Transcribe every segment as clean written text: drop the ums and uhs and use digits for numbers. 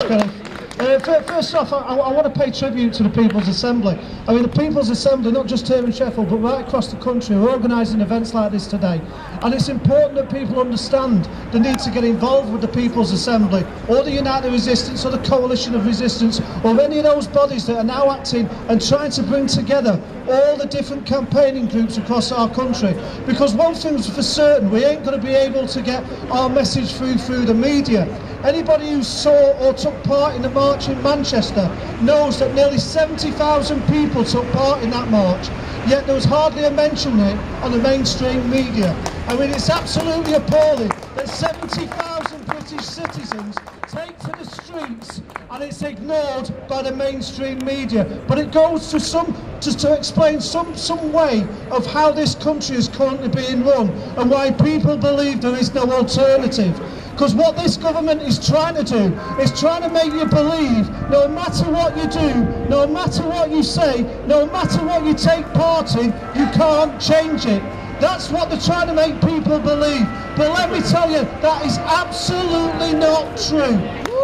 First off, I want to pay tribute to the People's Assembly. I mean, the People's Assembly, not just here in Sheffield, but right across the country, are organising events like this today. And it's important that people understand the need to get involved with the People's Assembly, or the United Resistance, or the Coalition of Resistance, or any of those bodies that are now acting and trying to bring together all the different campaigning groups across our country. Because one thing's for certain, we ain't going to be able to get our message through the media. Anybody who saw or took part in the march in Manchester knows that nearly 70,000 people took part in that march, yet there was hardly a mention of it on the mainstream media. I mean, it's absolutely appalling that 70,000 British citizens take to the streets and it's ignored by the mainstream media. But it goes to explain some way of how this country is currently being run and why people believe there is no alternative. Because what this government is trying to do is trying to make you believe no matter what you do, no matter what you say, no matter what you take part in, you can't change it. That's what they're trying to make people believe. But let me tell you, that is absolutely not true.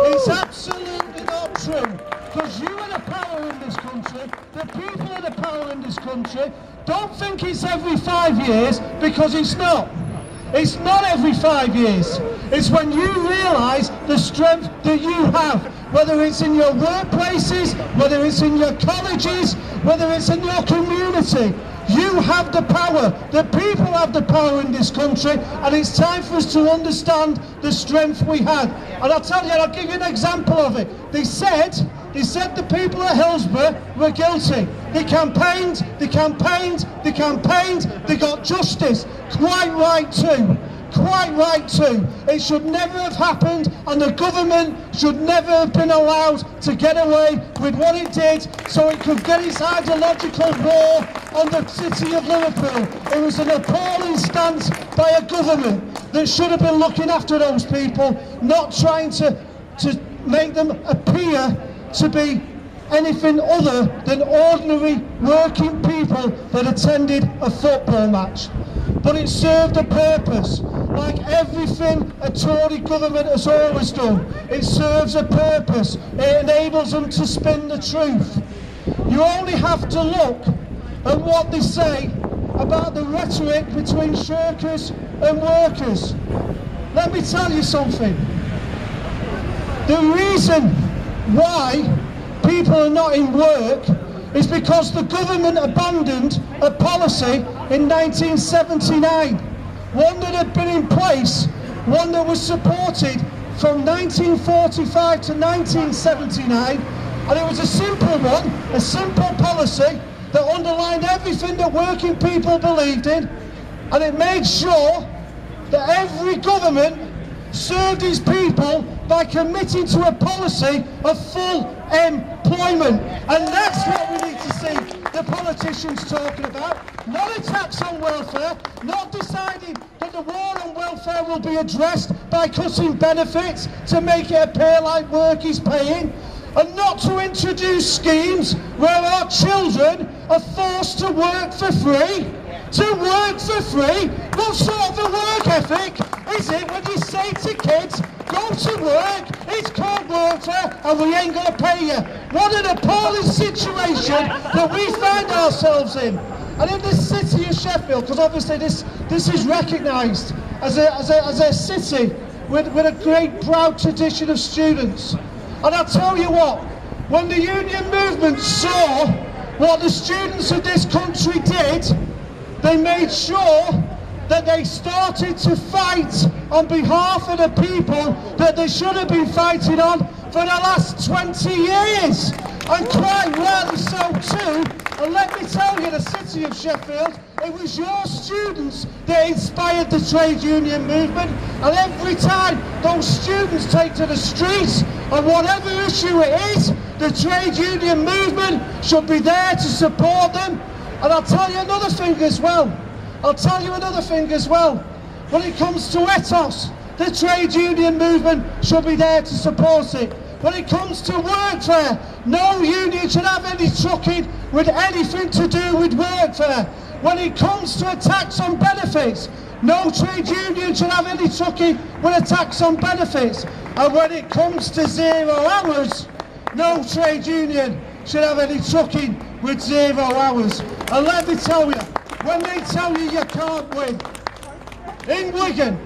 It's absolutely not true. Because you are the power in this country, the people are the power in this country. Don't think it's every 5 years, because it's not. It's not every 5 years. It's when you realise the strength that you have, whether it's in your workplaces, whether it's in your colleges, whether it's in your community. You have the power. The people have the power in this country, and it's time for us to understand the strength we had. And I'll tell you, I'll give you an example of it. They said the people of Hillsborough were guilty. They campaigned, they got justice. Quite right too. Quite right too. It should never have happened, and the government should never have been allowed to get away with what it did so it could get its ideological war on the city of Liverpool. It was an appalling stance by a government that should have been looking after those people, not trying to make them appear to be anything other than ordinary working people that attended a football match. But it served a purpose, like everything a Tory government has always done. It serves a purpose. It enables them to spin the truth. You only have to look at what they say about the rhetoric between shirkers and workers. Let me tell you something. The reason why people are not in work is because the government abandoned a policy in 1979, one that had been in place, one that was supported from 1945 to 1979, and it was a simple one, a simple policy that underlined everything that working people believed in, and it made sure that every government served its people by committing to a policy of full employment. And that's what we need to see the politicians talking about. Not a tax on welfare, not deciding that the war on welfare will be addressed by cutting benefits to make it appear like work is paying, and not to introduce schemes where our children are forced to work for free. To work for free? What sort of a work ethic is it when you say to kids, go to work, it's called workfare, and we ain't going to pay you? What an appalling situation that we find ourselves in. And in this city of Sheffield, because obviously this is recognised as a city with a great proud tradition of students. And I'll tell you what, when the union movement saw what the students of this country did, they made sure that they started to fight on behalf of the people that they should have been fighting on for the last 20 years. And quite rightly so too. And let me tell you, the city of Sheffield, it was your students that inspired the trade union movement. And every time those students take to the streets on whatever issue it is, the trade union movement should be there to support them. And I'll tell you another thing as well. When it comes to ethos, the trade union movement should be there to support it. When it comes to workfare, no union should have any trucking with anything to do with workfare. When it comes to a tax on benefits, No trade union should have any trucking with a tax on benefits. And when it comes to 0 hours, no trade union should have any trucking with 0 hours. And let me tell you, when they tell you you can't win, in Wigan,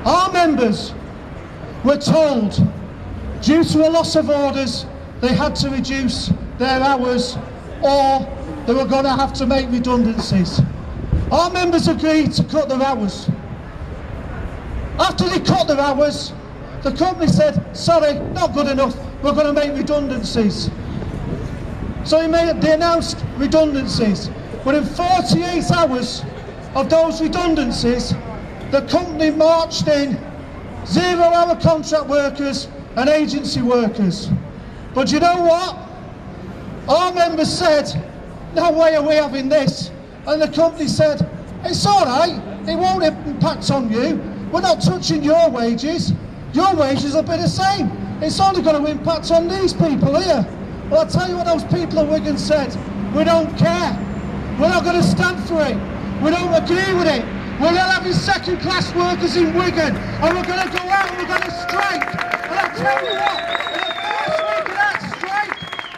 our members were told, due to a loss of orders, they had to reduce their hours or they were going to have to make redundancies. Our members agreed to cut their hours. After they cut their hours, the company said, sorry, not good enough, we're going to make redundancies. So they announced redundancies. But in 48 hours of those redundancies, the company marched in 0-hour contract workers and agency workers. But you know what? Our members said, no way are we having this. And the company said, it's all right, it won't impact on you. We're not touching your wages. Your wages will be the same. It's only going to impact on these people here. Well, I'll tell you what those people at Wigan said. We don't care. We're not going to stand for it. We don't agree with it. We're not having second-class workers in Wigan, and we're going to go out and we're going to strike. And I'll tell you what, in the first week of that strike,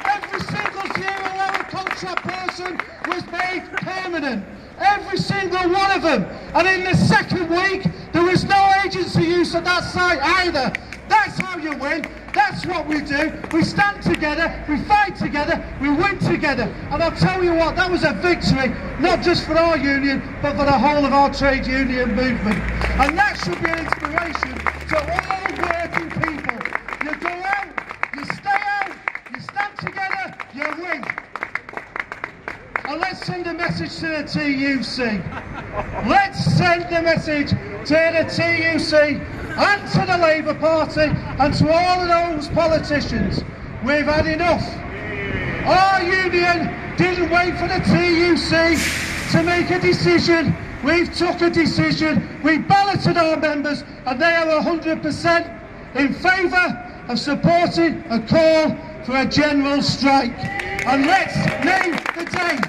every single 0-hour contract person was made permanent. Every single one of them. And in the second week, there was no agency use at that site either. That's how you win. That's what we do. We stand together, we fight together, we win together. And I'll tell you what, that was a victory, not just for our union, but for the whole of our trade union movement. And that should be an inspiration to all working people. You go out, you stay out, you stand together, you win. And let's send a message to the TUC. Let's send the message to the TUC and to the Labour Party and to all of those politicians. We've had enough. Our union didn't wait for the TUC to make a decision. We've took a decision. We balloted our members and they are 100% in favour of supporting a call for a general strike. And let's name the day.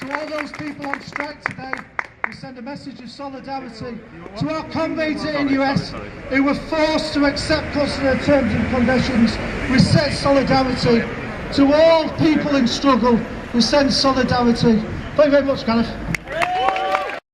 To all those people on strike today, we send a message of solidarity to our comrades in the US who were forced to accept cuts to their terms and conditions. We send solidarity to all people in struggle. We send solidarity. Thank you very much, Kenneth.